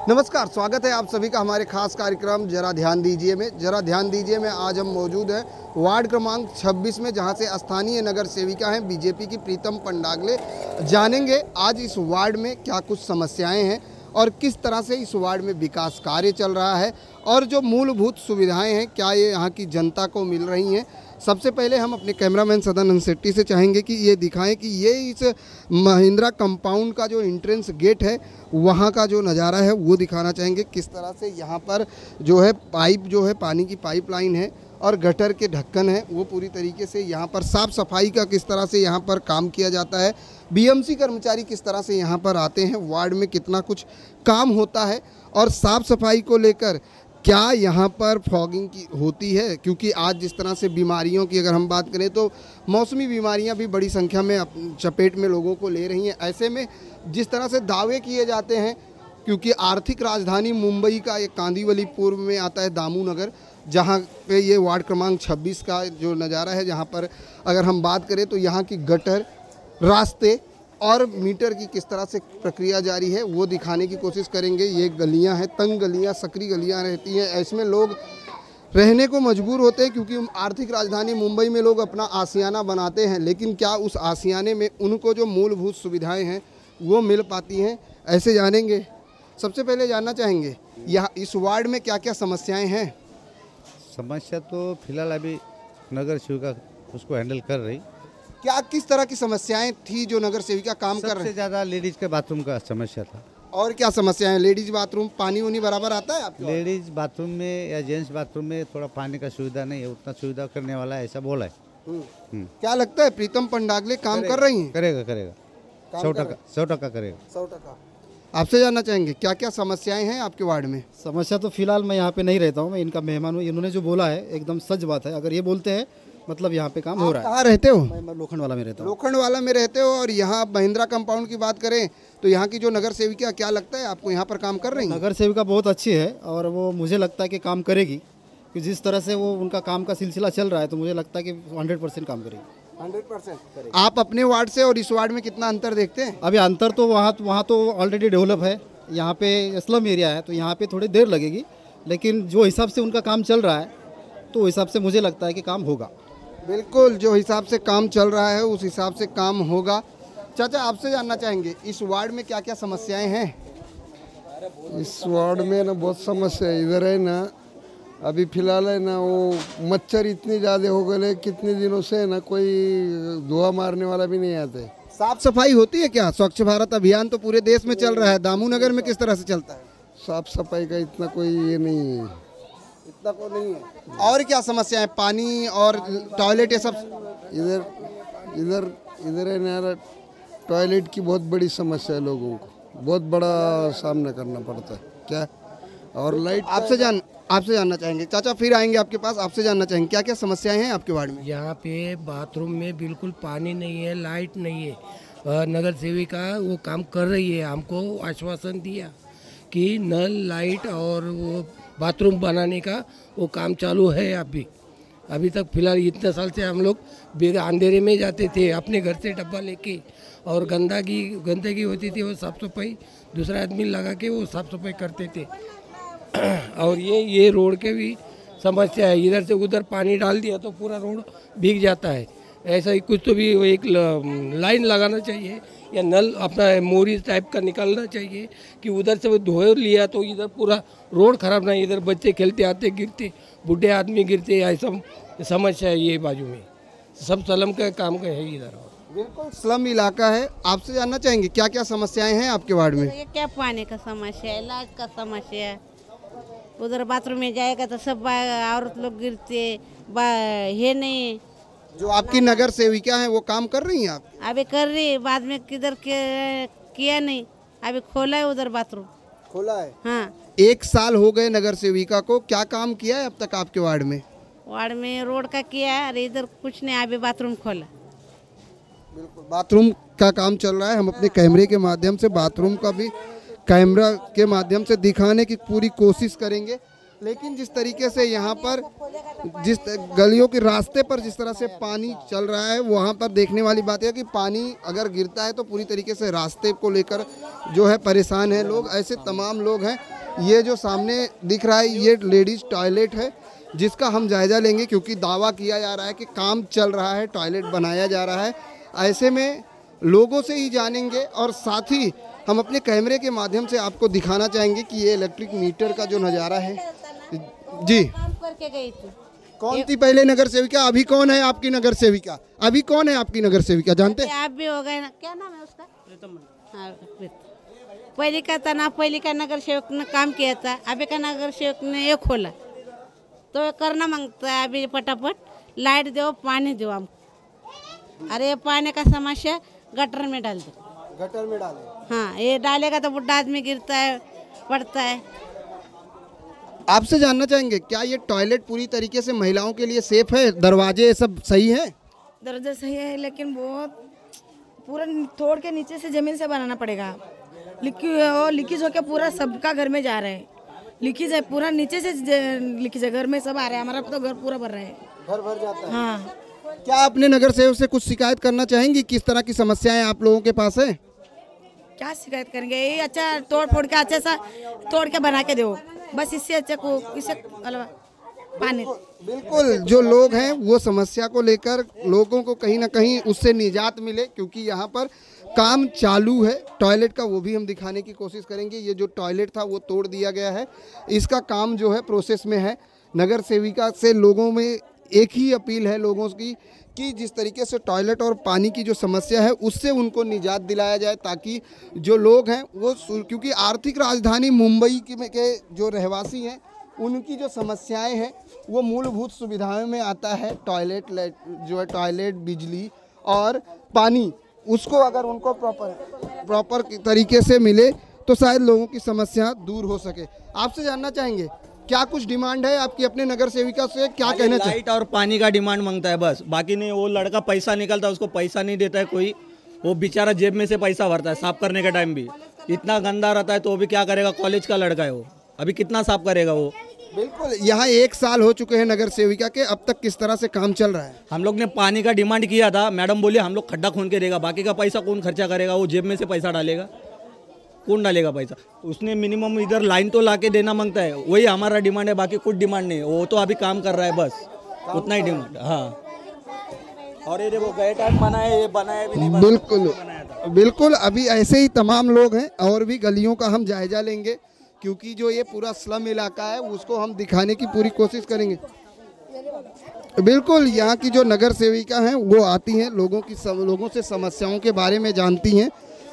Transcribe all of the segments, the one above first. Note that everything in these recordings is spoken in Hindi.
नमस्कार, स्वागत है आप सभी का हमारे खास कार्यक्रम जरा ध्यान दीजिए में। जरा ध्यान दीजिए में आज हम मौजूद हैं वार्ड क्रमांक 26 में, जहां से स्थानीय नगर सेविका हैं बीजेपी की प्रीतम पंडागले। जानेंगे आज इस वार्ड में क्या कुछ समस्याएं हैं और किस तरह से इस वार्ड में विकास कार्य चल रहा है और जो मूलभूत सुविधाएं हैं क्या ये यहाँ की जनता को मिल रही हैं। सबसे पहले हम अपने कैमरामैन सदानंद शेट्टी से चाहेंगे कि ये दिखाएं कि ये इस महिंद्रा कंपाउंड का जो एंट्रेंस गेट है वहाँ का जो नज़ारा है वो दिखाना चाहेंगे। किस तरह से यहाँ पर जो है पाइप जो है पानी की पाइपलाइन है और गटर के ढक्कन है वो पूरी तरीके से यहाँ पर साफ़ सफाई का किस तरह से यहाँ पर काम किया जाता है। बीएमसी कर्मचारी किस तरह से यहाँ पर आते हैं, वार्ड में कितना कुछ काम होता है और साफ़ सफाई को लेकर क्या यहाँ पर फॉगिंग की होती है, क्योंकि आज जिस तरह से बीमारियों की अगर हम बात करें तो मौसमी बीमारियाँ भी बड़ी संख्या में चपेट में लोगों को ले रही हैं। ऐसे में जिस तरह से दावे किए जाते हैं, क्योंकि आर्थिक राजधानी मुंबई का एक कांदिवली पूर्व में आता है दामू नगर, जहाँ पे ये वार्ड क्रमांक 26 का जो नज़ारा है, जहाँ पर अगर हम बात करें तो यहाँ की गटर, रास्ते और मीटर की किस तरह से प्रक्रिया जारी है वो दिखाने की कोशिश करेंगे। ये गलियां हैं, तंग गलियां, सकरी गलियां रहती हैं, ऐसमें लोग रहने को मजबूर होते हैं क्योंकि आर्थिक राजधानी मुंबई में लोग अपना आशियाना बनाते हैं, लेकिन क्या उस आशियाने में उनको जो मूलभूत सुविधाएं हैं वो मिल पाती हैं, ऐसे जानेंगे। सबसे पहले जानना चाहेंगे यहाँ इस वार्ड में क्या क्या समस्याएँ हैं। समस्या तो फिलहाल अभी नगर सेविका उसको हैंडल कर रही। क्या किस तरह की समस्याएं थी जो नगर सेविका काम कर रहे सबसे हैं? ज़्यादा लेडीज़ के बाथरूम का समस्या था। और क्या समस्याएं हैं? लेडीज बाथरूम पानी उनी बराबर आता है आपको? लेडीज़ बाथरूम में या जेंट्स बाथरूम में थोड़ा पानी का सुविधा नहीं है, उतना सुविधा करने वाला है ऐसा बोला है। क्या लगता है प्रीतम पंडागले काम कर रही हैं? करेगा करेगा 100% करेगा। 100%। आपसे जानना चाहेंगे क्या क्या समस्याएं हैं आपके वार्ड में? समस्या तो फिलहाल मैं यहाँ पे नहीं रहता हूँ, मैं इनका मेहमान हूँ। इन्होंने जो बोला है एकदम सच बात है। अगर ये बोलते हैं मतलब यहाँ पे काम हो रहा है। कहाँ रहते हो? मैं लोखंडवाला में रहता हूँ। लोखंडवाला में रहते हो और यहाँ महिंद्रा कंपाउंड की बात करें तो यहाँ की जो नगर सेविका क्या लगता है आपको यहाँ पर काम कर रही है? नगर सेविका बहुत अच्छी है और वो मुझे लगता है कि काम करेगी, कि जिस तरह से वो उनका काम का सिलसिला चल रहा है तो मुझे लगता है कि 100% काम करेगी। 100%। आप अपने वार्ड से और इस वार्ड में कितना अंतर देखते हैं? अभी अंतर तो वहाँ तो ऑलरेडी डेवलप है, यहाँ पे स्लम एरिया है तो यहाँ पे थोड़ी देर लगेगी, लेकिन जो हिसाब से उनका काम चल रहा है तो हिसाब से मुझे लगता है कि काम होगा। बिल्कुल, जो हिसाब से काम चल रहा है उस हिसाब से काम होगा। चाचा आपसे जानना चाहेंगे इस वार्ड में क्या क्या समस्याएं हैं? इस वार्ड में ना बहुत समस्या है। इधर है ना अभी फिलहाल है ना वो मच्छर इतने ज़्यादा हो गए, कितने दिनों से है ना कोई धुआं मारने वाला भी नहीं आते। साफ सफाई होती है क्या? स्वच्छ भारत अभियान तो पूरे देश में चल रहा है, दामू नगर में किस तरह से चलता है? साफ सफाई का इतना कोई ये नहीं है। इतना को नहीं है। और क्या समस्या है? पानी और टॉयलेट ये सब? इधर इधर इधर है ना टॉयलेट की बहुत बड़ी समस्या है, लोगों को बहुत बड़ा सामना करना पड़ता है क्या। और लाइट आपसे जानना चाहेंगे चाचा, फिर आएंगे आपके पास। आपसे जानना चाहेंगे क्या क्या समस्याएं हैं आपके वार्ड में? यहाँ पे बाथरूम में बिल्कुल पानी नहीं है, लाइट नहीं है। नगर सेविका वो काम कर रही है, हमको आश्वासन दिया कि नल, लाइट और वो बाथरूम बनाने का वो काम चालू है। अभी तक फिलहाल इतने साल से हम लोग अंधेरे में जाते थे अपने घर से डब्बा लेके, और गंदगी होती थी, वो साफ़ सफाई दूसरा आदमी लगा के वो साफ़ सफाई करते थे। और ये रोड के भी समस्या है, इधर से उधर पानी डाल दिया तो पूरा रोड भीग जाता है। ऐसा ही कुछ तो भी एक लाइन लगाना चाहिए या नल अपना मोरी टाइप का निकालना चाहिए कि उधर से वो धो लिया तो इधर पूरा रोड खराब नहीं, इधर बच्चे खेलते आते गिरते, बूढ़े आदमी गिरते, ऐसा समस्या है ये बाजू में। सब स्लम का काम का है इधर। बिल्कुल स्लम इलाका है। आपसे जानना चाहेंगे क्या क्या समस्याएं हैं आपके वार्ड में? ये क्या पानी का समस्या है, लाइट का समस्या है। उधर बाथरूम में जाएगा तो सब औरत लोग गिरते, ये नहीं। जो आपकी नगर सेविका हैं वो काम कर रही हैं आप? अभी कर रही, बाद में किधर किया नहीं, अभी खोला है उधर बाथरूम। खोला है? हाँ। 1 साल हो गए नगर सेविका को, क्या काम किया है अब तक आपके वार्ड में? वार्ड में रोड का किया है, अरे इधर कुछ नहीं, अभी बाथरूम खोला। बिल्कुल, बाथरूम का काम चल रहा है। हम अपने कैमरे के माध्यम से बाथरूम का भी कैमरा के माध्यम से दिखाने की पूरी कोशिश करेंगे। लेकिन जिस तरीके से यहाँ पर जिस गलियों के रास्ते पर जिस तरह से पानी चल रहा है, वहाँ पर देखने वाली बात है कि पानी अगर गिरता है तो पूरी तरीके से रास्ते को लेकर जो है परेशान है लोग। ऐसे तमाम लोग हैं। ये जो सामने दिख रहा है ये लेडीज़ टॉयलेट है, जिसका हम जायज़ा लेंगे क्योंकि दावा किया जा रहा है कि काम चल रहा है, टॉयलेट बनाया जा रहा है। ऐसे में लोगों से ही जानेंगे और साथ ही हम अपने कैमरे के माध्यम से आपको दिखाना चाहेंगे कि ये इलेक्ट्रिक मीटर का जो नज़ारा है। जी, काम करके गई थी। कौन थी पहले नगर सेविका, अभी कौन है आपकी नगर सेविका? अभी कौन है आपकी नगर सेविका जानते हैं? आप भी हो गए ना, क्या नाम है उसका? हाँ, प्रीतम। पहले का था ना, पहले का नगर सेवक ने काम किया था, अभी का नगर सेवक ने ये खोला तो ये करना मांगता है अभी फटाफट लाइट दो, पानी दो हमको। अरे ये पानी का समस्या गटर में डाल दो। गटर में डाले। हाँ, ये डालेगा तो बुढ़ा आदमी गिरता है, पड़ता है। आपसे जानना चाहेंगे क्या ये टॉयलेट पूरी तरीके से महिलाओं के लिए सेफ है? दरवाजे ये सब सही है? दर्जा सही है लेकिन बहुत पूरा तोड़ के नीचे से जमीन से बनाना पड़ेगा। लीकेज होकर पूरा सबका घर में जा रहे हैं। लीकेज है पूरा नीचे से, लीकेज है घर में सब आ रहे हैं। हमारा तो घर पूरा भर रहा है, घर भर जाता है। हाँ। क्या अपने नगर सेवक से कुछ शिकायत करना चाहेंगी? किस तरह की समस्याएं आप लोगों के पास है? क्या शिकायत करेंगे? ये अच्छा तोड़ फोड़ के अच्छा सा तोड़ के बना के दो, बस इससे अच्छा को इससे अलावा पानी। बिल्कुल, जो लोग हैं वो समस्या को लेकर लोगों को कहीं ना कहीं उससे निजात मिले, क्योंकि यहाँ पर काम चालू है टॉयलेट का, वो भी हम दिखाने की कोशिश करेंगे। ये जो टॉयलेट था वो तोड़ दिया गया है, इसका काम जो है प्रोसेस में है। नगर सेविका से लोगों में एक ही अपील है लोगों की कि जिस तरीके से टॉयलेट और पानी की जो समस्या है उससे उनको निजात दिलाया जाए, ताकि जो लोग हैं वो, क्योंकि आर्थिक राजधानी मुंबई के जो रहवासी हैं उनकी जो समस्याएं हैं वो मूलभूत सुविधाओं में आता है। टॉयलेट जो है, टॉयलेट, बिजली और पानी, उसको अगर उनको प्रॉपर तरीके से मिले तो शायद लोगों की समस्या दूर हो सके। आपसे जानना चाहेंगे क्या कुछ डिमांड है आपकी अपने नगर सेविका से, क्या कहना चाहिए? लाइट और पानी का डिमांड मांगता है बस, बाकी नहीं। वो लड़का पैसा निकलता है, उसको पैसा नहीं देता है कोई, वो बेचारा जेब में से पैसा भरता है। साफ करने के टाइम भी इतना गंदा रहता है तो भी क्या करेगा? कॉलेज का लड़का है वो, अभी कितना साफ करेगा वो? बिल्कुल, यहाँ 1 साल हो चुके हैं नगर सेविका के, अब तक किस तरह से काम चल रहा है? हम लोग ने पानी का डिमांड किया था, मैडम बोली हम लोग खड्डा खोद के देगा, बाकी का पैसा कौन खर्चा करेगा? वो जेब में से पैसा डालेगा, कौन डालेगा पैसा? उसने मिनिमम इधर लाइन तो ला के देना मांगता है, वही हमारा डिमांड है, बाकी कुछ डिमांड नहीं। वो तो अभी काम कर रहा है, बस उतना ही डिमांड। हाँ, और ये देखो गए टाइम बनाए, ये बनाया भी नहीं। बिल्कुल बिल्कुल, अभी ऐसे ही तमाम लोग हैं और भी गलियों का हम जायजा लेंगे, क्योंकि जो ये पूरा स्लम इलाका है उसको हम दिखाने की पूरी कोशिश करेंगे। बिल्कुल, यहाँ की जो नगर सेविका हैं वो आती हैं, लोगों से समस्याओं के बारे में जानती हैं,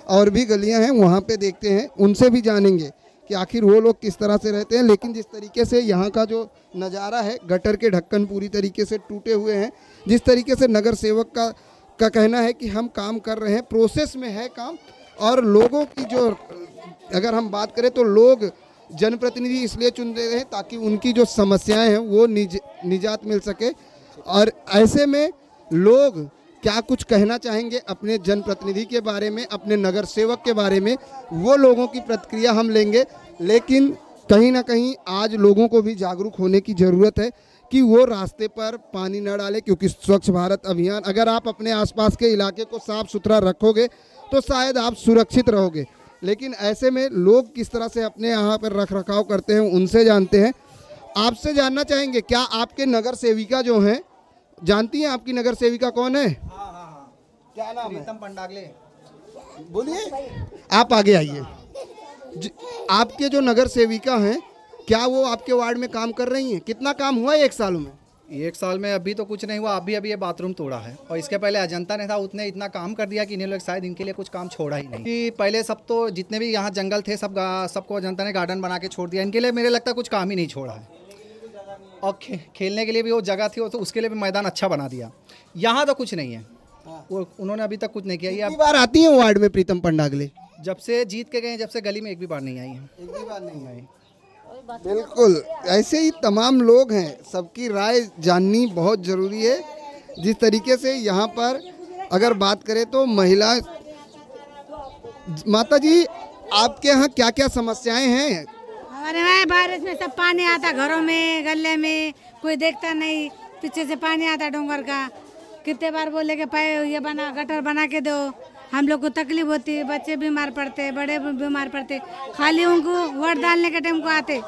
और भी गलियाँ हैं वहाँ पे देखते हैं, उनसे भी जानेंगे कि आखिर वो लोग किस तरह से रहते हैं। लेकिन जिस तरीके से यहाँ का जो नज़ारा है, गटर के ढक्कन पूरी तरीके से टूटे हुए हैं, जिस तरीके से नगर सेवक का कहना है कि हम काम कर रहे हैं, प्रोसेस में है काम, और लोगों की जो अगर हम बात करें तो लोग जनप्रतिनिधि इसलिए चुनते हैं ताकि उनकी जो समस्याएं हैं वो निजात मिल सके। और ऐसे में लोग क्या कुछ कहना चाहेंगे अपने जनप्रतिनिधि के बारे में, अपने नगर सेवक के बारे में, वो लोगों की प्रतिक्रिया हम लेंगे। लेकिन कहीं ना कहीं आज लोगों को भी जागरूक होने की ज़रूरत है कि वो रास्ते पर पानी न डालें, क्योंकि स्वच्छ भारत अभियान, अगर आप अपने आसपास के इलाके को साफ सुथरा रखोगे तो शायद आप सुरक्षित रहोगे। लेकिन ऐसे में लोग किस तरह से अपने यहाँ पर रख रखाव करते हैं उनसे जानते हैं। आपसे जानना चाहेंगे क्या आपके नगर सेविका जो हैं, जानती हैं आपकी नगर सेविका कौन है? क्या नाम है? प्रीतम पंडागले। बोलिए, आप आगे आइए। आपके जो नगर सेविका हैं, क्या वो आपके वार्ड में काम कर रही हैं? कितना काम हुआ है 1 साल में? 1 साल में अभी तो कुछ नहीं हुआ, अभी ये बाथरूम तोड़ा है, और इसके पहले अजंता ने था, उसने इतना काम कर दिया कि इन्हें लोग शायद इनके लिए कुछ काम छोड़ा ही नहीं। कि पहले सब तो जितने भी यहाँ जंगल थे सबको अजंता ने गार्डन बना के छोड़ दिया, इनके लिए मेरे लगता है कुछ काम ही नहीं छोड़ा है। और खेलने के लिए भी वो जगह थी, तो उसके लिए भी मैदान अच्छा बना दिया। यहाँ तो कुछ नहीं है, वो उन्होंने अभी तक कुछ नहीं किया। ये बार आती है वार्ड में प्रीतम पंडागले? जब से जीत के गए, जब से गली में एक भी बार नहीं आई है। एक भी बार नहीं आई। बिल्कुल, ऐसे ही तमाम लोग हैं, सबकी राय जाननी बहुत ज़रूरी है। जिस तरीके से यहाँ पर अगर बात करें तो महिला, माता जी आपके यहाँ क्या क्या समस्याएं हैं? हमारे वहाँ बारिश में सब पानी आता, घरों में गले में, कोई देखता नहीं, पीछे से पानी आता डोंगर का। कितने बार बोले कि ये बना, गटर बना के दो, हम लोग को तकलीफ होती है, बच्चे बीमार पड़ते, बड़े बीमार पड़ते। खाली उनको वोट डालने के टाइम को आते,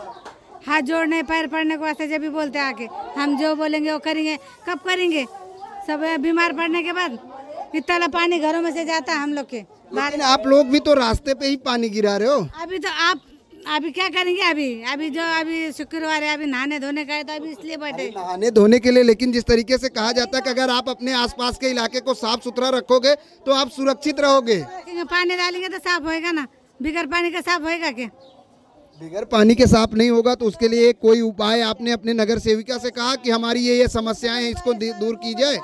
हाथ जोड़ने पैर पड़ने को वास्ते जब भी बोलते आके, हम जो बोलेंगे वो करेंगे। कब करेंगे? सब बीमार पड़ने के बाद इतना पानी घरों में से जाता है हम लोग के। लेकिन आप लोग भी तो रास्ते पे ही पानी गिरा रहे हो। अभी तो आप अभी क्या करेंगे? अभी शुक्रवार है, अभी नहाने धोने का है, तो अभी इसलिए बैठे नहाने धोने के लिए। लेकिन जिस तरीके से कहा जाता है कि अगर आप अपने आसपास के इलाके को साफ सुथरा रखोगे तो आप सुरक्षित रहोगे। पानी डालेंगे तो साफ होएगा ना, बिगर पानी का साफ होएगा क्या? बिगर पानी के साफ नहीं होगा तो उसके लिए कोई उपाय आपने अपने नगर सेविका से कहा कि हमारी ये समस्याएं हैं, इसको दूर की जाए?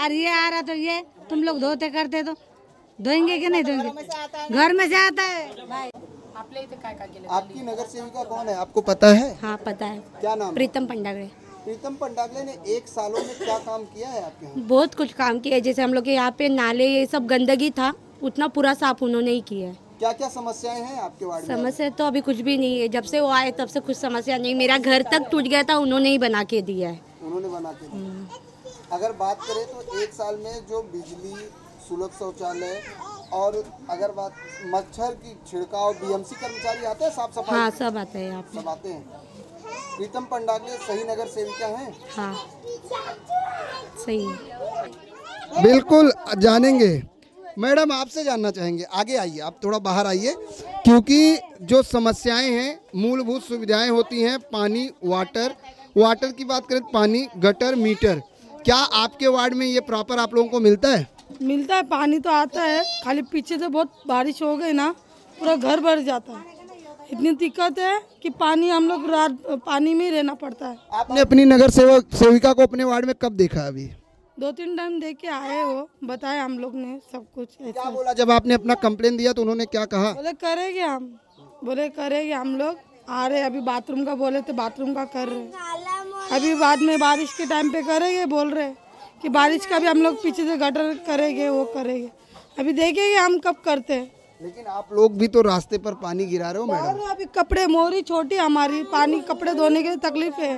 अरे ये आ रहा तो ये तुम लोग धोते करते तो धोएंगे कि नहीं धोएंगे? घर में से आता है। आपकी नगर सेविका कौन है, आपको पता है? हाँ पता है। क्या नाम? प्रीतम पंडागले। प्रीतम पंडागले ने 1 सालों में क्या काम किया है आपके यहाँ? बहुत कुछ काम किया है। जैसे हम लोग के यहाँ पे नाले ये सब गंदगी था, उतना पूरा साफ उन्होंने ही किया है। क्या क्या समस्याएं हैं आपके वार्ड में? समस्या तो अभी कुछ भी नहीं है, जब से वो आए तब से कुछ समस्या नहीं। मेरा घर तक टूट गया था, उन्होंने ही बना के दिया है। उन्होंने बना के दिया। अगर बात करें तो 1 साल में जो बिजली, सुलभ शौचालय और अगर बात मच्छर की छिड़काव, बीएमसी कर्मचारी आते हैं साफ सफाई? हाँ सब आते हैं यहाँ पे। सब आते हैं। प्रीतम पंडागले सही नगर सेविका हैं? हाँ सही है। बिल्कुल जानेंगे। मैडम आपसे जानना चाहेंगे, आगे आइए, आप थोड़ा बाहर आइए, क्योंकि जो समस्याएं हैं, मूलभूत सुविधाएं होती हैं, पानी, वाटर की बात करें, पानी, गटर, मीटर, क्या आपके वार्ड में ये प्रॉपर आप लोगों को मिलता है? मिलता है, पानी तो आता है, खाली पीछे से बहुत बारिश हो गई ना, पूरा घर भर जाता है। इतनी दिक्कत है कि पानी हम लोग रात पानी में ही रहना पड़ता है। आपने अपनी नगर सेविका को अपने वार्ड में कब देखा? अभी 2-3 टाइम देख के आए, वो बताए हम लोग ने सब कुछ। क्या बोला जब आपने अपना कंप्लेन दिया तो उन्होंने क्या कहा? बोले करेंगे हम लोग आ रहे। अभी बाथरूम का बोले तो बाथरूम का कर रहे, अभी बाद में बारिश के टाइम पे करेंगे बोल रहे कि बारिश का भी हम लोग पीछे से गटर करेंगे, वो करेंगे। अभी देखेंगे हम कब करते हैं। लेकिन आप लोग भी तो रास्ते पर पानी गिरा रहे हो मैडम। अभी कपड़े, मोरी छोटी हमारी, पानी कपड़े धोने के तकलीफ है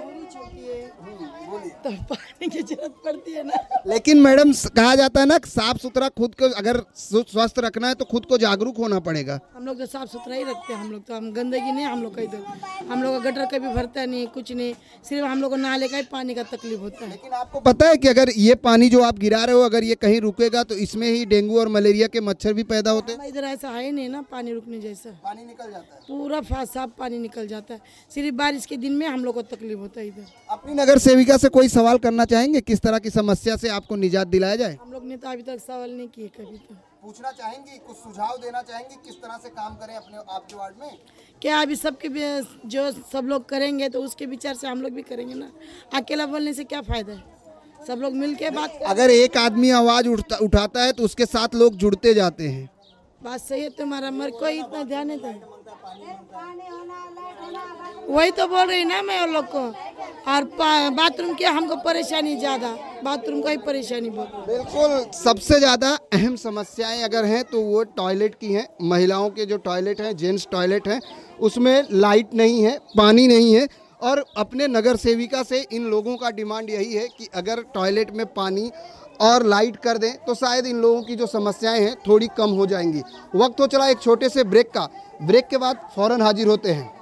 तो पानी की जरूरत पड़ती है ना। लेकिन मैडम कहा जाता है ना, साफ सुथरा खुद को अगर स्वस्थ रखना है तो खुद को जागरूक होना पड़ेगा। हम लोग तो साफ सुथरा ही रखते हैं, हम लोग तो, हम गंदगी नहीं हम लोग का इधर। हम लोग का गटर कभी भरता नहीं, कुछ नहीं, सिर्फ हम लोग को नाले का ही पानी का तकलीफ होता है। लेकिन आपको पता है कि अगर ये पानी जो आप गिरा रहे हो अगर ये कहीं रुकेगा तो इसमें ही डेंगू और मलेरिया के मच्छर भी पैदा होते हैं। इधर ऐसा है नहीं ना, पानी रुकने जैसा, पानी निकल जाता है, पूरा साफ पानी निकल जाता है। सिर्फ बारिश के दिन में हम लोग को तकलीफ होता है इधर। अपनी नगर सेविका से कोई सवाल करना चाहेंगे, किस तरह की समस्या से आपको निजात दिलाया जाए? हम लोग ने तो अभी तक सवाल नहीं किए कभी। तो पूछना चाहेंगे, कुछ सुझाव देना चाहेंगे किस तरह से काम करें अपने आपके वार्ड में? क्या अभी सबके जो सब लोग करेंगे तो उसके विचार से हम लोग भी करेंगे ना। अकेला बोलने से क्या फायदा है, सब लोग मिल के बात। अगर एक आदमी आवाज उठाता है तो उसके साथ लोग जुड़ते जाते हैं। बात सही है तुम्हारा, मगर कोई इतना ध्यान नहीं था। वही तो बोल रही ना मैं उन लोग को। और बाथरूम की हमको परेशानी ज्यादा, बाथरूम का ही परेशानी बहुत। बिल्कुल, सबसे ज्यादा अहम समस्याएं अगर हैं तो वो टॉयलेट की हैं। महिलाओं के जो टॉयलेट हैं, जेंट्स टॉयलेट हैं, उसमें लाइट नहीं है, पानी नहीं है। और अपने नगर सेविका से इन लोगों का डिमांड यही है कि अगर टॉयलेट में पानी और लाइट कर दें तो शायद इन लोगों की जो समस्याएं हैं थोड़ी कम हो जाएंगी। वक्त तो चला एक छोटे से ब्रेक का, ब्रेक के बाद फौरन हाजिर होते हैं।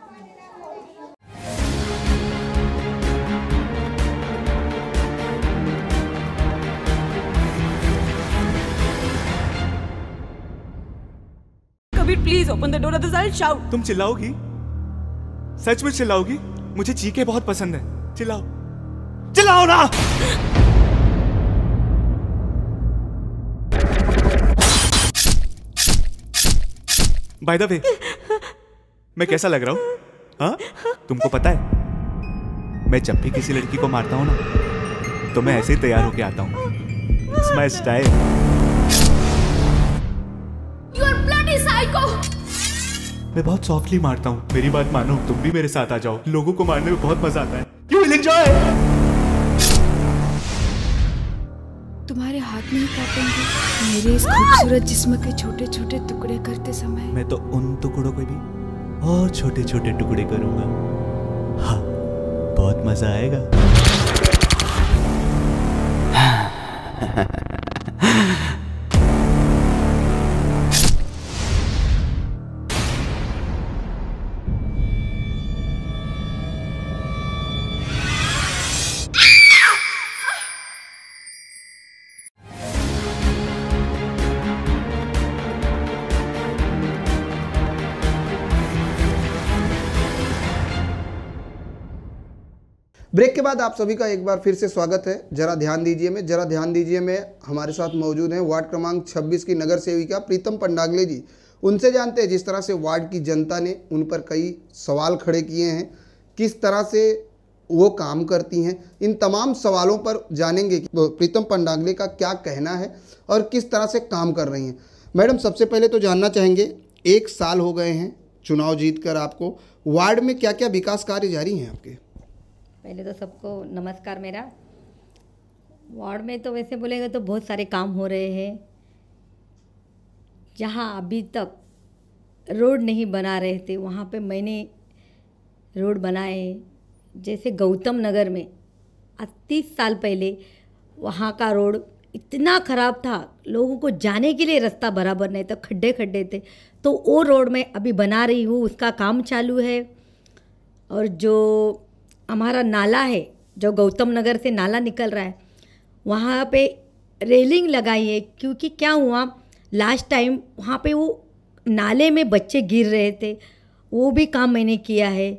Kabir please open the door, otherwise I will shout. तुम चिल्लाओगी? सच में चिल्लाओगी? मुझे चीखें बहुत पसंद है, चिल्लाओ, चिल्लाओ ना। बाय द वे, मैं कैसा लग रहा हूँ? हाँ, तुमको पता है मैं जब भी किसी लड़की को मारता हूँ ना तो मैं ऐसे ही तैयार होके आता हूँ। It's my style. You are bloody psycho. मैं बहुत सॉफ्टली मारता हूँ, मेरी बात मानो, तुम भी मेरे साथ आ जाओ। लोगों को मारने में बहुत मजा आता है। You will enjoy. तुम्हारे हाथ नहीं काटेंगे मेरे इस खूबसूरत जिस्म के छोटे छोटे टुकड़े करते समय? मैं तो उन टुकड़ों को भी और छोटे छोटे टुकड़े करूंगा। हाँ, बहुत मजा आएगा। ब्रेक के बाद आप सभी का एक बार फिर से स्वागत है जरा ध्यान दीजिए में। जरा ध्यान दीजिए में हमारे साथ मौजूद हैं वार्ड क्रमांक 26 की नगर सेविका प्रीतम पंडागले जी। उनसे जानते हैं जिस तरह से वार्ड की जनता ने उन पर कई सवाल खड़े किए हैं, किस तरह से वो काम करती हैं। इन तमाम सवालों पर जानेंगे कि प्रीतम पंडागले का क्या कहना है और किस तरह से काम कर रही हैं। मैडम, सबसे पहले तो जानना चाहेंगे, 1 साल हो गए हैं चुनाव जीतकर आपको, वार्ड में क्या क्या विकास कार्य जारी हैं आपके? पहले तो सबको नमस्कार। मेरा वार्ड में तो वैसे बोलेंगे तो बहुत सारे काम हो रहे हैं। जहाँ अभी तक रोड नहीं बना रहे थे वहाँ पे मैंने रोड बनाए। जैसे गौतम नगर में 30 साल पहले वहाँ का रोड इतना ख़राब था, लोगों को जाने के लिए रास्ता बराबर नहीं था, खड्डे खड्डे थे। तो वो रोड मैं अभी बना रही हूँ, उसका काम चालू है। और जो हमारा नाला है, जो गौतम नगर से नाला निकल रहा है, वहाँ पे रेलिंग लगाई है। क्योंकि क्या हुआ, लास्ट टाइम वहाँ पे वो नाले में बच्चे गिर रहे थे, वो भी काम मैंने किया है।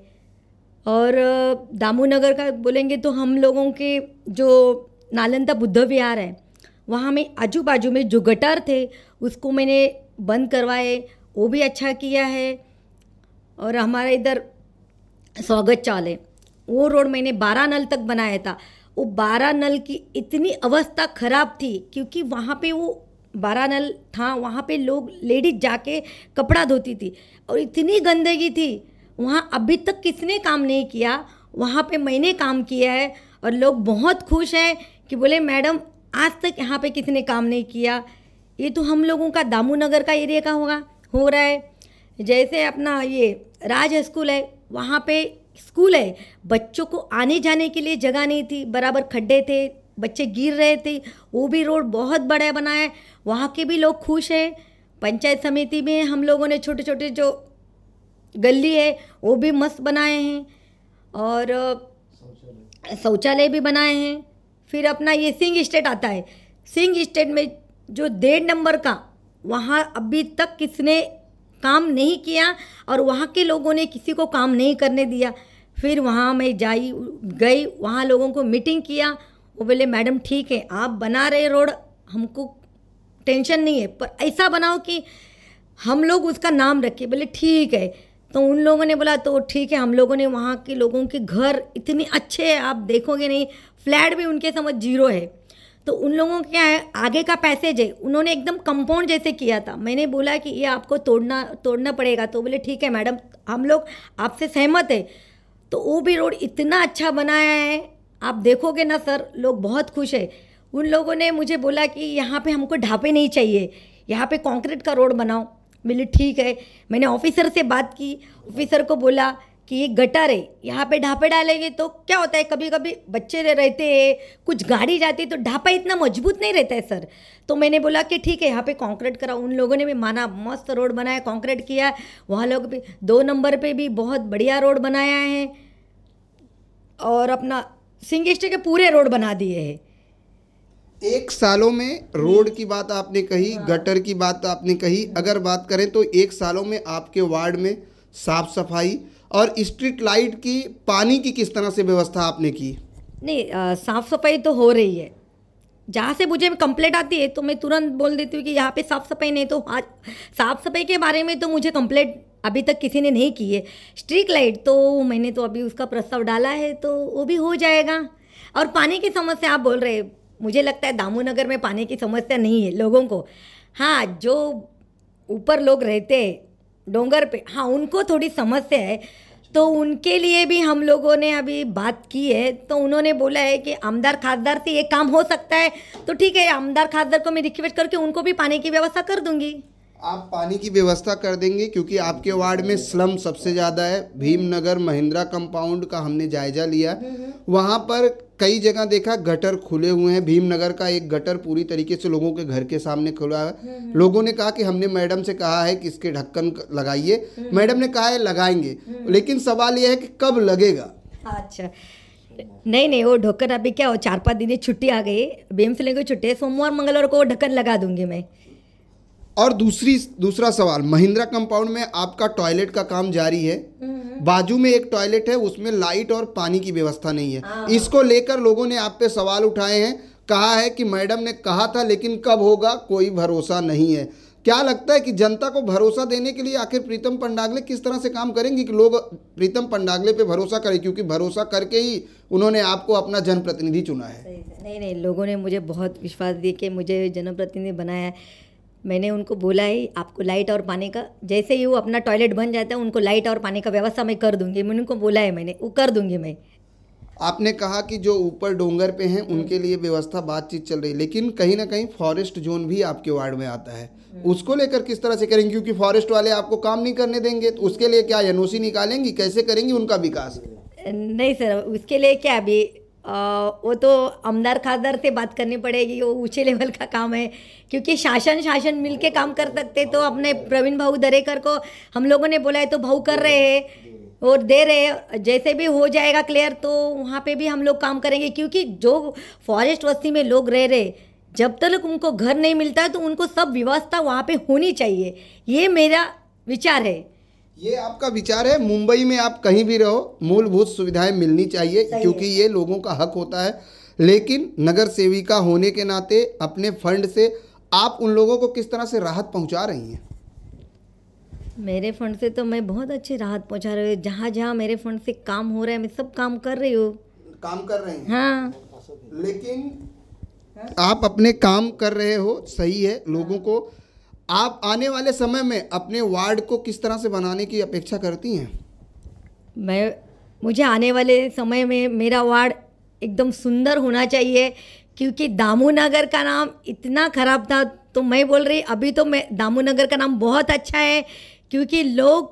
और दामू नगर का बोलेंगे तो हम लोगों के जो नालंदा बुद्ध विहार है, वहाँ में आजू बाजू में जो गटर थे उसको मैंने बंद करवाए, वो भी अच्छा किया है। और हमारा इधर स्वागत चाल है, वो रोड मैंने 12 नल तक बनाया था। वो 12 नल की इतनी अवस्था ख़राब थी क्योंकि वहाँ पे वो 12 नल था, वहाँ पे लोग लेडीज जाके कपड़ा धोती थी और इतनी गंदगी थी वहाँ। अभी तक किसने काम नहीं किया, वहाँ पे मैंने काम किया है और लोग बहुत खुश हैं कि बोले मैडम आज तक यहाँ पे किसने काम नहीं किया। ये तो हम लोगों का दामू नगर का एरिया का हो रहा है। जैसे अपना ये राज स्कूल है, वहाँ पे स्कूल है, बच्चों को आने जाने के लिए जगह नहीं थी, बराबर खड्डे थे, बच्चे गिर रहे थे। वो भी रोड बहुत बड़ा बना है, वहाँ के भी लोग खुश हैं। पंचायत समिति में हम लोगों ने छोटे छोटे जो गली है वो भी मस्त बनाए हैं और शौचालय भी बनाए हैं। फिर अपना ये सिंह स्टेट आता है, सिंह स्टेट में जो 1.5 नंबर का, वहाँ अभी तक किसने काम नहीं किया और वहाँ के लोगों ने किसी को काम नहीं करने दिया। फिर वहाँ मैं गई, वहाँ लोगों को मीटिंग किया। वो बोले मैडम ठीक है, आप बना रहे रोड, हमको टेंशन नहीं है, पर ऐसा बनाओ कि हम लोग उसका नाम रखें। बोले ठीक है। तो उन लोगों ने बोला तो ठीक है। हम लोगों ने वहाँ के लोगों के घर इतने अच्छे हैं, आप देखोगे नहीं, फ्लैट भी उनके समझ 0 है। तो उन लोगों का क्या है, आगे का पैसेज है, उन्होंने एकदम कंपाउंड जैसे किया था। मैंने बोला कि ये आपको तोड़ना पड़ेगा। तो बोले ठीक है मैडम, हम लोग आपसे सहमत है। तो वो भी रोड इतना अच्छा बनाया है, आप देखोगे ना सर, लोग बहुत खुश है। उन लोगों ने मुझे बोला कि यहाँ पे हमको ढापे नहीं चाहिए, यहाँ पे कंक्रीट का रोड बनाओ। बोले ठीक है। मैंने ऑफिसर से बात की, ऑफिसर को बोला कि ये गटर है, यहाँ पे ढापे डालेंगे तो क्या होता है, कभी कभी बच्चे रहते हैं, कुछ गाड़ी जाती है तो ढापा इतना मजबूत नहीं रहता है सर। तो मैंने बोला कि ठीक है, यहाँ पे कंक्रीट कराओ। उन लोगों ने भी माना, मस्त रोड बनाया, कंक्रीट किया। वहाँ लोग भी 2 नंबर पे भी बहुत बढ़िया रोड बनाया है और अपना सिंह स्टेट के पूरे रोड बना दिए हैं। 1 सालों में रोड की बात आपने कही, गटर की बात आपने कही, अगर बात करें तो 1 सालों में आपके वार्ड में साफ सफाई और स्ट्रीट लाइट की, पानी की किस तरह से व्यवस्था आपने की? नहीं, साफ़ सफाई तो हो रही है। जहाँ से मुझे कंप्लेंट आती है तो मैं तुरंत बोल देती हूँ कि यहाँ पे साफ़ सफाई नहीं। तो आज साफ़ सफाई के बारे में तो मुझे कंप्लेंट अभी तक किसी ने नहीं की है। स्ट्रीट लाइट तो मैंने तो अभी उसका प्रस्ताव डाला है, तो वो भी हो जाएगा। और पानी की समस्या आप बोल रहे हैं, मुझे लगता है दामू नगर में पानी की समस्या नहीं है लोगों को। हाँ, जो ऊपर लोग रहते हैं डोंगर पे, हाँ उनको थोड़ी समस्या है। तो उनके लिए भी हम लोगों ने अभी बात की है। तो उन्होंने बोला है कि आमदार खासदार से ये काम हो सकता है। तो ठीक है, आमदार खासदार को मैं रिक्वेस्ट करके उनको भी पानी की व्यवस्था कर दूंगी। आप पानी की व्यवस्था कर देंगे, क्योंकि आपके वार्ड में स्लम सबसे ज़्यादा है। भीमनगर महिंद्रा कंपाउंड का हमने जायजा लिया, वहाँ पर कई जगह देखा गटर खुले हुए हैं। भीमनगर का एक गटर पूरी तरीके से लोगों के घर के सामने खुला है। लोगों ने कहा कि हमने मैडम से कहा है कि इसके ढक्कन लगाइए, मैडम ने कहा है लगाएंगे, लेकिन सवाल यह है कि कब लगेगा। अच्छा, नहीं वो ढक्कन अभी क्या हो, 4-5 दिन छुट्टी आ गई, बीएम से लेकर छुट्टी है, सोमवार मंगलवार को वो ढक्कन लगा दूंगी मैं। और दूसरा सवाल, महिंद्रा कंपाउंड में आपका टॉयलेट का काम जारी है, बाजू में एक टॉयलेट है, उसमें लाइट और पानी की व्यवस्था नहीं है। इसको लेकर लोगों ने आप पे सवाल उठाए हैं, कहा है कि मैडम ने कहा था लेकिन कब होगा कोई भरोसा नहीं है। क्या लगता है कि जनता को भरोसा देने के लिए आखिर प्रीतम पंडागले किस तरह से काम करेंगी कि लोग प्रीतम पंडागले पे भरोसा करें, क्योंकि भरोसा करके ही उन्होंने आपको अपना जनप्रतिनिधि चुना है। नहीं, लोगों ने मुझे बहुत विश्वास दिए कि मुझे जनप्रतिनिधि बनाया है। मैंने उनको बोला है आपको लाइट और पानी का, जैसे ही वो अपना टॉयलेट बन जाता है उनको लाइट और पानी का व्यवस्था मैं कर दूंगी। मैंने उनको बोला है, मैंने वो कर दूंगी मैं। आपने कहा कि जो ऊपर डोंगर पे हैं उनके लिए व्यवस्था बातचीत चल रही, लेकिन कहीं ना कहीं फॉरेस्ट जोन भी आपके वार्ड में आता है, उसको लेकर किस तरह से करेंगे? क्योंकि फॉरेस्ट वाले आपको काम नहीं करने देंगे, तो उसके लिए क्या एनओसी निकालेंगी, कैसे करेंगी उनका विकास? नहीं सर, उसके लिए क्या अभी वो तो आमदार खासदार से बात करनी पड़ेगी, वो ऊंचे लेवल का काम है। क्योंकि शासन मिल के काम कर सकते, तो अपने प्रवीण भाऊ दरेकर को हम लोगों ने बोला है तो भाऊ कर रहे हैं और दे रहे हैं। जैसे भी हो जाएगा क्लियर तो वहाँ पे भी हम लोग काम करेंगे, क्योंकि जो फॉरेस्ट बस्ती में लोग रह रहे, जब तक उनको घर नहीं मिलता तो उनको सब व्यवस्था वहाँ पे होनी चाहिए। ये मेरा विचार है। ये आपका विचार है। मुंबई में आप कहीं भी रहो, मूलभूत सुविधाएं मिलनी चाहिए, क्योंकि ये लोगों का हक होता है। लेकिन नगर सेविका होने के नाते अपने फंड से आप उन लोगों को किस तरह से राहत पहुंचा रही हैं? मेरे फंड से तो मैं बहुत अच्छी राहत पहुंचा रही हूँ। जहाँ जहाँ मेरे फंड से काम हो रहा है मैं सब काम कर रही हूँ। काम कर रही हैं? हाँ, लेकिन आप अपने काम कर रहे हो, सही है। लोगों को आप आने वाले समय में अपने वार्ड को किस तरह से बनाने की अपेक्षा करती हैं? मुझे आने वाले समय में मेरा वार्ड एकदम सुंदर होना चाहिए, क्योंकि दामूनगर का नाम इतना ख़राब था। तो मैं बोल रही अभी तो मैं दामूनगर का नाम बहुत अच्छा है, क्योंकि लोग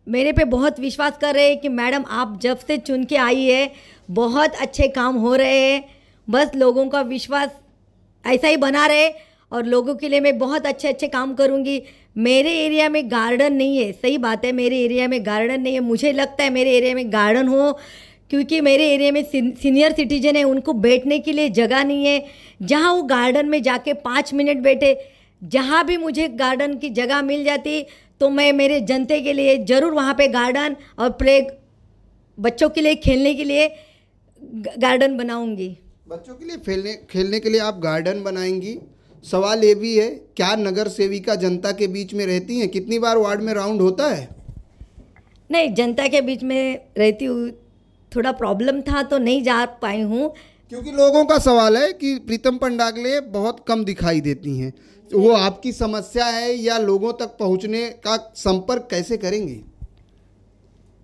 मेरे पे बहुत विश्वास कर रहे हैं कि मैडम आप जब से चुन के आई है बहुत अच्छे काम हो रहे हैं। बस लोगों का विश्वास ऐसा ही बना रहे और लोगों के लिए मैं बहुत अच्छे काम करूंगी। मेरे एरिया में गार्डन नहीं है, सही बात है, मेरे एरिया में गार्डन नहीं है। मुझे लगता है मेरे एरिया में गार्डन हो, क्योंकि मेरे एरिया में सीनियर सिटीजन है, उनको बैठने के लिए जगह नहीं है। जहाँ वो गार्डन में जाके 5 मिनट बैठे, जहाँ भी मुझे गार्डन की जगह मिल जाती तो मैं मेरे जनते के लिए ज़रूर वहाँ पे गार्डन और बच्चों के लिए खेलने के लिए गार्डन बनाऊंगी। बच्चों के लिए खेलने के लिए आप गार्डन बनाएंगी। सवाल ये भी है, क्या नगर सेविका जनता के बीच में रहती हैं? कितनी बार वार्ड में राउंड होता है? नहीं, जनता के बीच में रहती हूँ, थोड़ा प्रॉब्लम था तो नहीं जा पाई हूँ। क्योंकि लोगों का सवाल है कि प्रीतम पंडागले बहुत कम दिखाई देती हैं, वो आपकी समस्या है या लोगों तक पहुँचने का संपर्क कैसे करेंगी?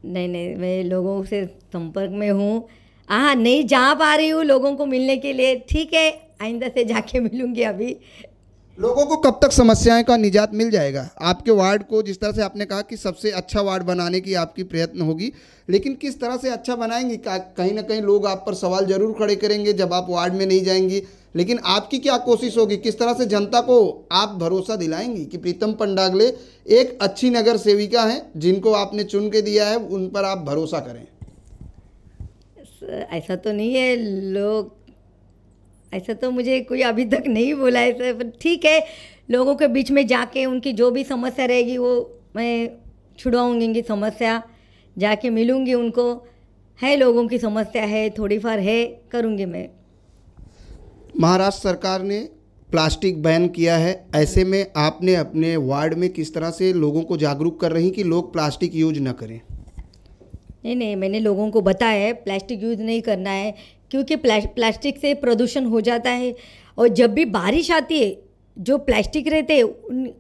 नहीं, मैं लोगों से संपर्क में हूँ। हाँ, नहीं जा पा रही हूँ लोगों को मिलने के लिए। ठीक है, आइंदा से जाके मिलूंगी। अभी लोगों को कब तक समस्याएं का निजात मिल जाएगा? आपके वार्ड को जिस तरह से आपने कहा कि सबसे अच्छा वार्ड बनाने की आपकी प्रयत्न होगी, लेकिन किस तरह से अच्छा बनाएंगी? कहीं ना कहीं लोग आप पर सवाल जरूर खड़े करेंगे जब आप वार्ड में नहीं जाएंगी, लेकिन आपकी क्या कोशिश होगी? किस तरह से जनता को आप भरोसा दिलाएंगी कि प्रीतम पंडागले एक अच्छी नगर सेविका हैं, जिनको आपने चुन के दिया है, उन पर आप भरोसा करें? ऐसा तो नहीं है, लोग ऐसा तो मुझे कोई अभी तक नहीं बोला है सर, पर ठीक है, लोगों के बीच में जाके उनकी जो भी समस्या रहेगी वो मैं छुड़वाऊंगी। उनकी समस्या जाके मिलूंगी उनको। है लोगों की समस्या है, थोड़ी फार है, करूंगी मैं। महाराष्ट्र सरकार ने प्लास्टिक बैन किया है, ऐसे में आपने अपने वार्ड में किस तरह से लोगों को जागरूक कर रही कि लोग प्लास्टिक यूज न करें? नहीं, मैंने लोगों को बताया है प्लास्टिक यूज़ नहीं करना है, क्योंकि प्लास्टिक से प्रदूषण हो जाता है। और जब भी बारिश आती है, जो प्लास्टिक रहते हैं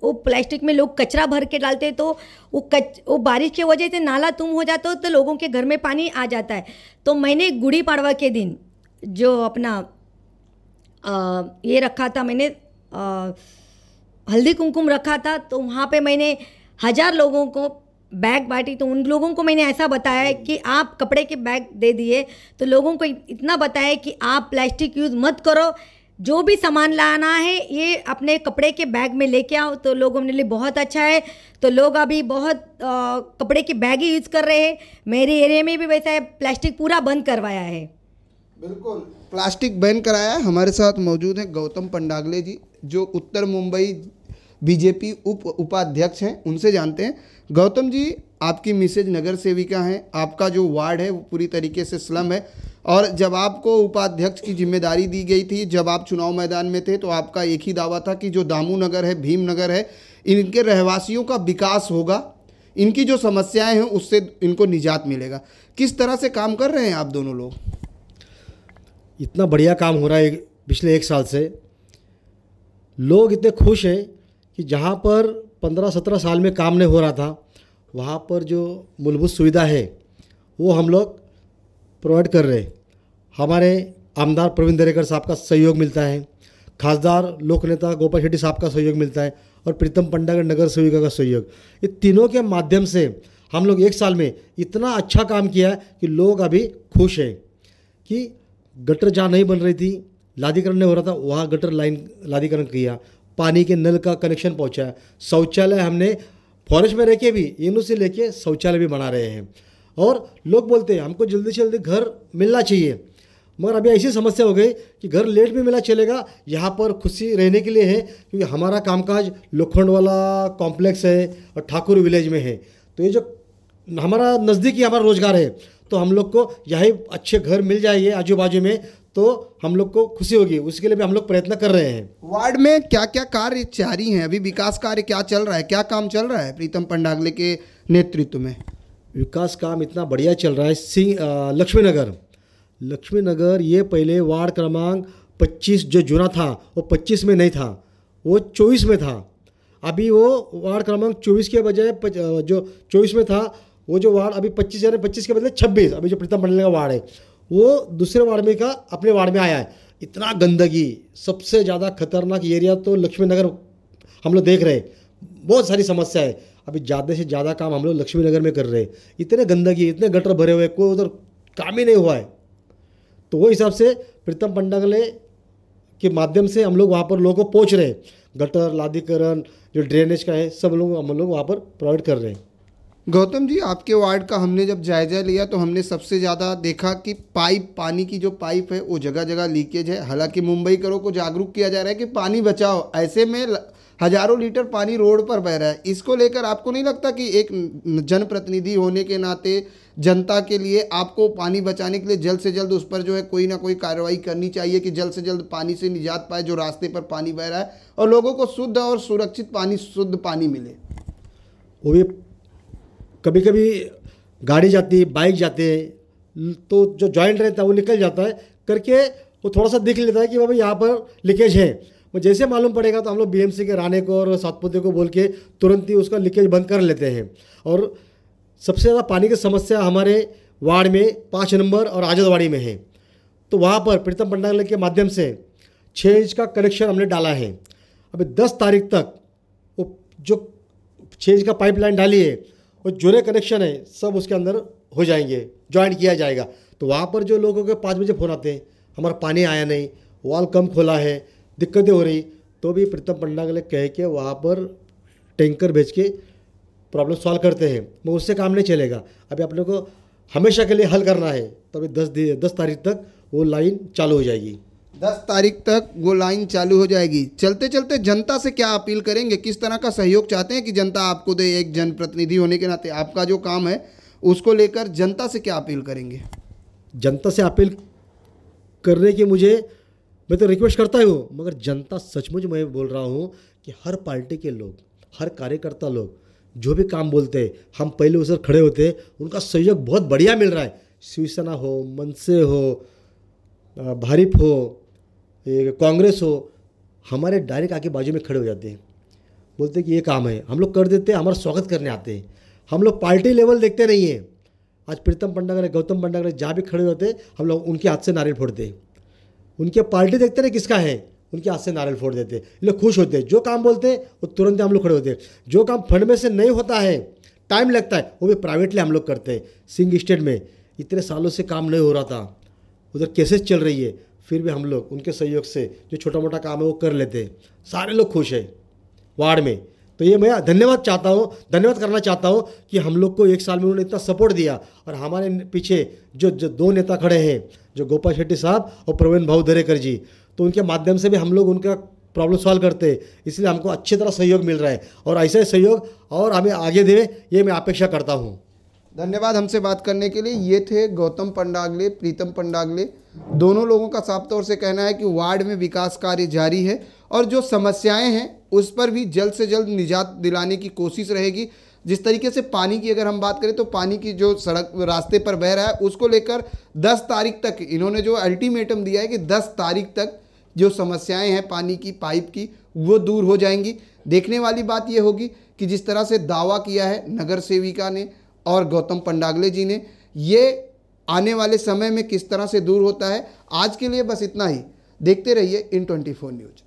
वो प्लास्टिक में लोग कचरा भर के डालते हैं, तो वो बारिश की वजह से नाला तुम हो जाता हो तो लोगों के घर में पानी आ जाता है। तो मैंने गुड़ी पाड़वा के दिन जो अपना ये रखा था, मैंने हल्दी कुमकुम रखा था, तो वहाँ पे मैंने 1000 लोगों को बैग बांटी। तो उन लोगों को मैंने ऐसा बताया कि आप कपड़े के बैग दे दिए, तो लोगों को इतना बताया कि आप प्लास्टिक यूज़ मत करो, जो भी सामान लाना है ये अपने कपड़े के बैग में लेके आओ। तो लोगों ने लिए बहुत अच्छा है, तो लोग अभी बहुत कपड़े के बैग ही यूज़ कर रहे हैं। मेरे एरिया में भी वैसा है, प्लास्टिक पूरा बंद करवाया है। बिल्कुल प्लास्टिक बैन कराया है। हमारे साथ मौजूद हैं गौतम पंडागले जी, जो उत्तर मुंबई बीजेपी उपाध्यक्ष हैं। उनसे जानते हैं। गौतम जी, आपकी मिसेज नगर सेविका हैं, आपका जो वार्ड है वो पूरी तरीके से स्लम है, और जब आपको उपाध्यक्ष की जिम्मेदारी दी गई थी, जब आप चुनाव मैदान में थे, तो आपका एक ही दावा था कि जो दामू नगर है, भीम नगर है, इनके रहवासियों का विकास होगा, इनकी जो समस्याएं हैं उससे इनको निजात मिलेगा। किस तरह से काम कर रहे हैं आप दोनों लोग? इतना बढ़िया काम हो रहा है पिछले 1 साल से। लोग इतने खुश हैं कि जहाँ पर 15-17 साल में काम नहीं हो रहा था, वहाँ पर जो मूलभूत सुविधा है वो हम लोग प्रोवाइड कर रहे हैं। हमारे आमदार प्रवीण दरेकर साहब का सहयोग मिलता है, खासदार लोक नेता गोपाल शेट्टी साहब का सहयोग मिलता है, और प्रीतम पंडागले नगर सेविका का सहयोग। ये तीनों के माध्यम से हम लोग 1 साल में इतना अच्छा काम किया है कि लोग अभी खुश हैं कि गटर जहाँ नहीं बन रही थी, लादीकरण नहीं हो रहा था, वहाँ गटर लाइन लादीकरण किया, पानी के नल का कनेक्शन पहुँचाया, शौचालय हमने फॉरेस्ट में रह के भी इनू से लेके शौचालय भी बना रहे हैं। और लोग बोलते हैं हमको जल्दी से जल्दी घर मिलना चाहिए, मगर अभी ऐसी समस्या हो गई कि घर लेट भी मिला चलेगा। यहाँ पर खुशी रहने के लिए है क्योंकि हमारा कामकाज लोखंडवाला कॉम्प्लेक्स है और ठाकुर विलेज में है, तो ये जो हमारा नज़दीकी हमारा रोजगार है, तो हम लोग को यही अच्छे घर मिल जाएंगे आजू बाजू में, तो हम लोग को खुशी होगी। उसके लिए भी हम लोग प्रयत्न कर रहे हैं। वार्ड में क्या क्या कार्य जारी हैं? अभी विकास कार्य क्या चल रहा है, क्या काम चल रहा है प्रीतम पंडागले के नेतृत्व में? विकास काम इतना बढ़िया चल रहा है। लक्ष्मी नगर ये पहले वार्ड क्रमांक 25 जो जुना था वो 25 में नहीं था, वो 24 में था। अभी वो वार्ड क्रमांक 24 के बजाय जो 24 में था, वो जो वार्ड अभी 25 यानी 25 के बदले 26, अभी जो प्रीतम पंडागले का वार्ड है वो दूसरे वार्ड में का अपने वार्ड में आया है। इतना गंदगी, सबसे ज़्यादा खतरनाक एरिया तो लक्ष्मी नगर हम लोग देख रहे हैं। बहुत सारी समस्या है, अभी ज़्यादा से ज़्यादा काम हम लोग लक्ष्मी नगर में कर रहे हैं। इतने गंदगी, इतने गटर भरे हुए, कोई उधर काम ही नहीं हुआ है। तो वो हिसाब से प्रीतम पंडागले के माध्यम से हम लोग वहाँ पर लोगों को पहुँच रहे हैं। गटर लादीकरण जो ड्रेनेज का है सब लोग हम लोग वहाँ पर प्रोवाइड कर रहे हैं। गौतम जी, आपके वार्ड का हमने जब जायजा लिया तो हमने सबसे ज़्यादा देखा कि पानी की जो पाइप है वो जगह जगह लीकेज है। हालांकि मुंबई करों को जागरूक किया जा रहा है कि पानी बचाओ, ऐसे में हजारों लीटर पानी रोड पर बह रहा है। इसको लेकर आपको नहीं लगता कि एक जनप्रतिनिधि होने के नाते जनता के लिए आपको पानी बचाने के लिए जल्द से जल्द उस पर जो है कोई ना कोई कार्रवाई करनी चाहिए कि जल्द से जल्द पानी से निजात पाए जो रास्ते पर पानी बह रहा है, और लोगों को शुद्ध और सुरक्षित पानी, शुद्ध पानी मिले? वो भी कभी कभी गाड़ी जाती है, बाइक जाते हैं, तो जो जॉइंट रहता है वो निकल जाता है करके, वो थोड़ा सा देख लेता है कि बाबा यहाँ पर लीकेज है। वो जैसे मालूम पड़ेगा तो हम लोग बीएमसी के राणे को और सातपुते को बोल के तुरंत ही उसका लीकेज बंद कर लेते हैं। और सबसे ज़्यादा पानी की समस्या हमारे वार्ड में 5 नंबर और आजादवाड़ी में है, तो वहाँ पर प्रीतम पंडागले के माध्यम से 6 इंच का कनेक्शन हमने डाला है। अभी 10 तारीख तक वो जो 6 इंच का पाइपलाइन डाली है वो जोड़े कनेक्शन है सब उसके अंदर हो जाएंगे, जॉइंट किया जाएगा। तो वहाँ पर जो लोगों के 5 बजे फ़ोन आते हैं हमारा पानी आया नहीं, वाल कम खोला है, दिक्कतें हो रही, तो भी प्रीतम पंडागले कह के वहाँ पर टैंकर भेज के प्रॉब्लम सॉल्व करते हैं। मगर उससे काम नहीं चलेगा, अभी अपने को हमेशा के लिए हल करना है। तो अभी 10 तारीख तक वो लाइन चालू हो जाएगी। 10 तारीख तक वो लाइन चालू हो जाएगी। चलते चलते जनता से क्या अपील करेंगे, किस तरह का सहयोग चाहते हैं कि जनता आपको दे? एक जनप्रतिनिधि होने के नाते आपका जो काम है उसको लेकर जनता से क्या अपील करेंगे? जनता से अपील करने की मैं तो रिक्वेस्ट करता ही हूँ, मगर जनता सचमुच मैं बोल रहा हूँ कि हर पार्टी के लोग, हर कार्यकर्ता लोग जो भी काम बोलते हैं, हम पहले उस खड़े होते हैं, उनका सहयोग बहुत बढ़िया मिल रहा है। शिवसेना हो, मनसे हो, भारिप हो, कांग्रेस हो, हमारे डायरेक्ट आके बाजू में खड़े हो जाते हैं, बोलते हैं कि ये काम है, हम लोग कर देते हैं, हमारा स्वागत करने आते हैं। हम लोग पार्टी लेवल देखते नहीं हैं। आज प्रीतम पंडागले, गौतम पंडागले जहाँ भी खड़े होते हैं हम लोग उनके हाथ से नारियल फोड़ते हैं। उनके पार्टी देखते नहीं किसका है, उनके हाथ से नारियल फोड़ देते। ये लोग खुश होते हैं, जो काम बोलते हैं वो तुरंत हम लोग खड़े होते हैं। जो काम फंड में से नहीं होता है, टाइम लगता है, वो भी प्राइवेटली हम लोग करते हैं। सिंह स्टेट में इतने सालों से काम नहीं हो रहा था, उधर केसेस चल रही है, फिर भी हम लोग उनके सहयोग से जो छोटा मोटा काम है वो कर लेते हैं। सारे लोग खुश हैं वार्ड में। तो ये मैं धन्यवाद करना चाहता हूँ कि हम लोग को 1 साल में उन्होंने इतना सपोर्ट दिया। और हमारे पीछे जो 2 नेता खड़े हैं, जो गोपाल शेट्टी साहब और प्रवीण भाऊ दरेकर जी, तो उनके माध्यम से भी हम लोग उनका प्रॉब्लम सॉल्व करते हैं। इसलिए हमको अच्छी तरह सहयोग मिल रहा है और ऐसा ही सहयोग और हमें आगे दे, ये मैं अपेक्षा करता हूँ। धन्यवाद हमसे बात करने के लिए। ये थे गौतम पंडागले, प्रीतम पंडागले। दोनों लोगों का साफ तौर से कहना है कि वार्ड में विकास कार्य जारी है और जो समस्याएं हैं उस पर भी जल्द से जल्द निजात दिलाने की कोशिश रहेगी। जिस तरीके से पानी की अगर हम बात करें तो पानी की जो सड़क रास्ते पर बह रहा है उसको लेकर 10 तारीख तक इन्होंने जो अल्टीमेटम दिया है कि 10 तारीख तक जो समस्याएं हैं पानी की, पाइप की, वो दूर हो जाएंगी। देखने वाली बात ये होगी कि जिस तरह से दावा किया है नगर सेविका ने और गौतम पंडागले जी ने, ये आने वाले समय में किस तरह से दूर होता है। आज के लिए बस इतना ही। देखते रहिए इन 24 न्यूज़।